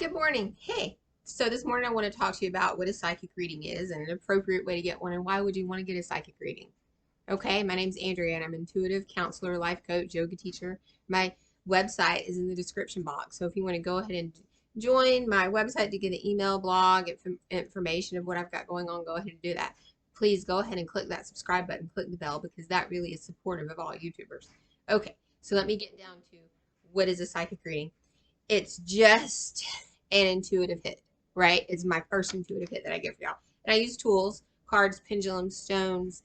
Good morning. Hey, so this morning I want to talk to you about what a psychic reading is and an appropriate way to get one and why would you want to get a psychic reading. Okay, my name's Andrea and I'm an intuitive counselor, life coach, yoga teacher. My website is in the description box. So if you want to go ahead and join my website to get an email, blog, information of what I've got going on, go ahead and do that. Please go ahead and click that subscribe button, click the bell because that really is supportive of all YouTubers. Okay, so let me get down to what is a psychic reading. It's just an intuitive hit, right? It's my first intuitive hit that I give for y'all. And I use tools, cards, pendulums, stones.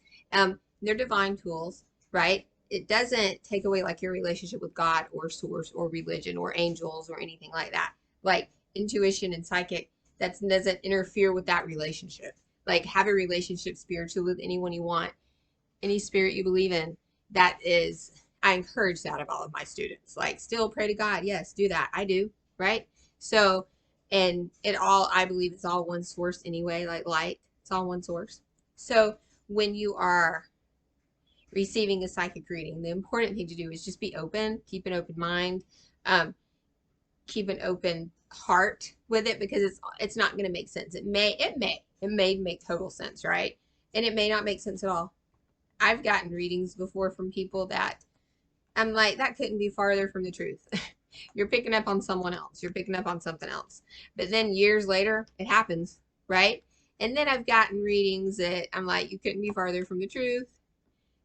They're divine tools, right? It doesn't take away like your relationship with God or source or religion or angels or anything like that. Like intuition and psychic, that doesn't interfere with that relationship. Like have a relationship spiritually with anyone you want, any spirit you believe in. That is, I encourage that of all of my students. Like still pray to God. Yes, do that. I do, right? So, and it all, I believe it's all one source anyway, like light. It's all one source. So when you are receiving a psychic reading, the important thing to do is just be open, keep an open mind, keep an open heart with it because it's not going to make sense. It may make total sense, right? And it may not make sense at all. I've gotten readings before from people that I'm like, that couldn't be farther from the truth. You're picking up on someone else. You're picking up on something else. But then years later, it happens, right? And then I've gotten readings that I'm like, you couldn't be farther from the truth.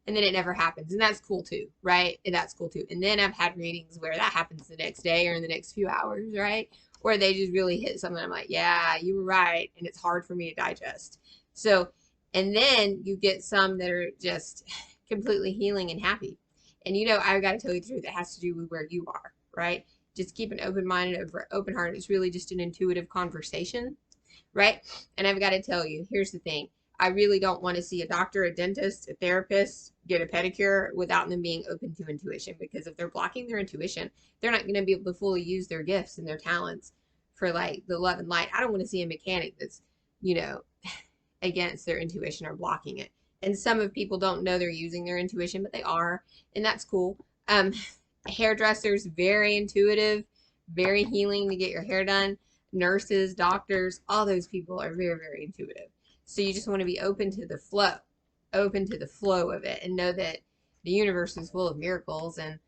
And then it never happens. And that's cool too, right? And that's cool too. And then I've had readings where that happens the next day or in the next few hours, right? Or they just really hit something. I'm like, yeah, you were right. And it's hard for me to digest. So, and then you get some that are just completely healing and happy. And you know, I've got to tell you the truth, it has to do with where you are, right? Just keep an open mind and open heart. It's really just an intuitive conversation, right? And I've got to tell you, here's the thing. I really don't want to see a doctor, a dentist, a therapist get a pedicure without them being open to intuition, because if they're blocking their intuition, they're not going to be able to fully use their gifts and their talents for like the love and light. I don't want to see a mechanic that's, you know, against their intuition or blocking it. And some of people don't know they're using their intuition, but they are, and that's cool. Hairdressers, very intuitive, very healing to get your hair done. Nurses, doctors, all those people are very, very intuitive. So you just want to be open to the flow of it, and know that the universe is full of miracles, and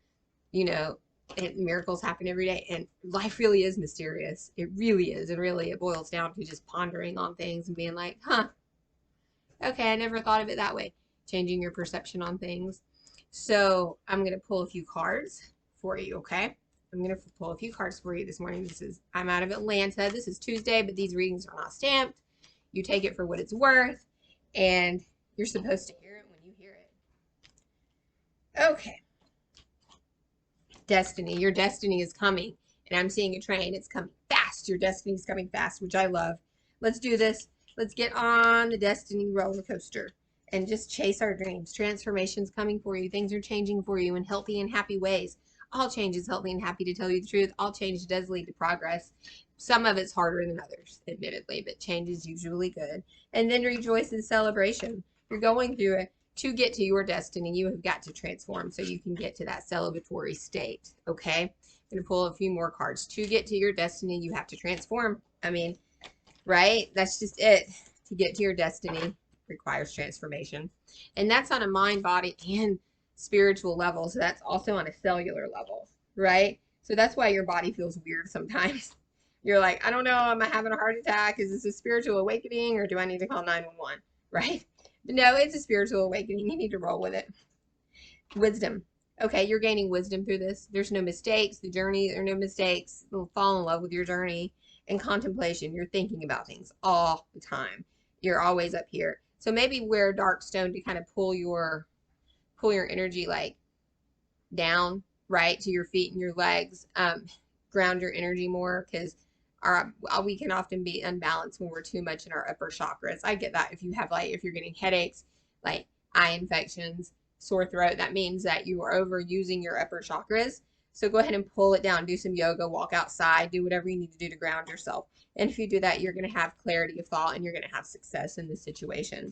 you know, miracles happen every day, and life really is mysterious. It really is, and really it boils down to just pondering on things and being like, huh, okay, I never thought of it that way. Changing your perception on things. So I'm going to pull a few cards for you, okay? I'm going to pull a few cards for you this morning. I'm out of Atlanta. This is Tuesday, but these readings are not stamped. You take it for what it's worth, and you're supposed to hear it when you hear it. Okay. Destiny. Your destiny is coming, and I'm seeing a train. It's coming fast. Your destiny is coming fast, which I love. Let's do this. Let's get on the destiny roller coaster and just chase our dreams. Transformation's coming for you. Things are changing for you in healthy and happy ways. All change is healthy and happy, to tell you the truth. All change does lead to progress. Some of it's harder than others, admittedly, but change is usually good. And then rejoice in celebration. You're going through it. To get to your destiny, you have got to transform so you can get to that celebratory state, okay? I'm going to pull a few more cards. To get to your destiny, you have to transform. I mean, right? That's just it. To get to your destiny requires transformation. And that's on a mind, body, and spiritual level. So that's also on a cellular level, right? So that's why your body feels weird sometimes. You're like, I don't know, am I having a heart attack? Is this a spiritual awakening, or do I need to call 911, right? But no, it's a spiritual awakening. You need to roll with it. Wisdom. Okay, you're gaining wisdom through this. There's no mistakes. The journey, there are no mistakes. You'll fall in love with your journey. And contemplation. You're thinking about things all the time. You're always up here. So maybe wear a dark stone to kind of pull your energy like down, right, to your feet and your legs. Ground your energy more, because we can often be unbalanced when we're too much in our upper chakras. I get that. If you have if you're getting headaches, like eye infections, sore throat, that means that you are overusing your upper chakras. So go ahead and pull it down, do some yoga, walk outside, do whatever you need to do to ground yourself. And if you do that, you're going to have clarity of thought, and you're going to have success in this situation.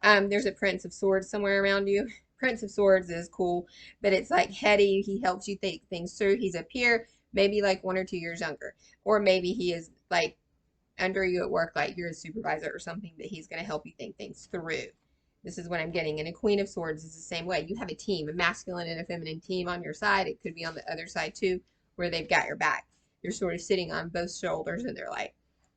There's a Prince of Swords somewhere around you. Prince of Swords is cool, but it's like heady. He helps you think things through. He's up here, maybe like 1 or 2 years younger, or maybe he is like under you at work, like you're a supervisor or something, that he's going to help you think things through. This is what I'm getting. And a Queen of Swords is the same way. You have a team, a masculine and a feminine team on your side. It could be on the other side too, where they've got your back. You're sort of sitting on both shoulders and they're like,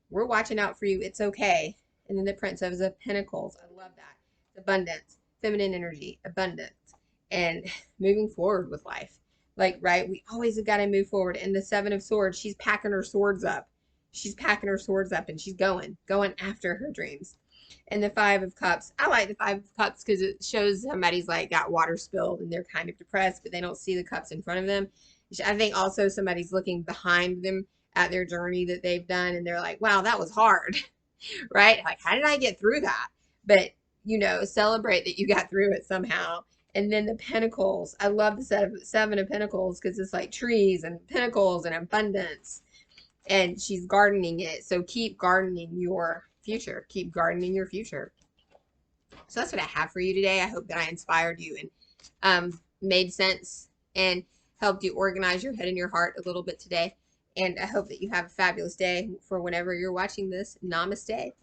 we're watching out for you. It's okay. And then the Princess of Pentacles. I love that. Abundance, feminine energy, abundance, and moving forward with life. Like, right? We always have got to move forward. And the Seven of Swords, she's packing her swords up. She's packing her swords up and she's going after her dreams. And the Five of Cups, I like the Five of Cups because it shows somebody's like got water spilled and they're kind of depressed, but they don't see the cups in front of them. I think also somebody's looking behind them at their journey that they've done and they're like, wow, that was hard, right? Like, how did I get through that? But, celebrate that you got through it somehow. And then the Pentacles, I love the Seven of Pentacles because it's like trees and pentacles and abundance. And she's gardening it. So keep gardening your future. Keep gardening your future. So that's what I have for you today. I hope that I inspired you and made sense and helped you organize your head and your heart a little bit today. And I hope that you have a fabulous day for whenever you're watching this. Namaste.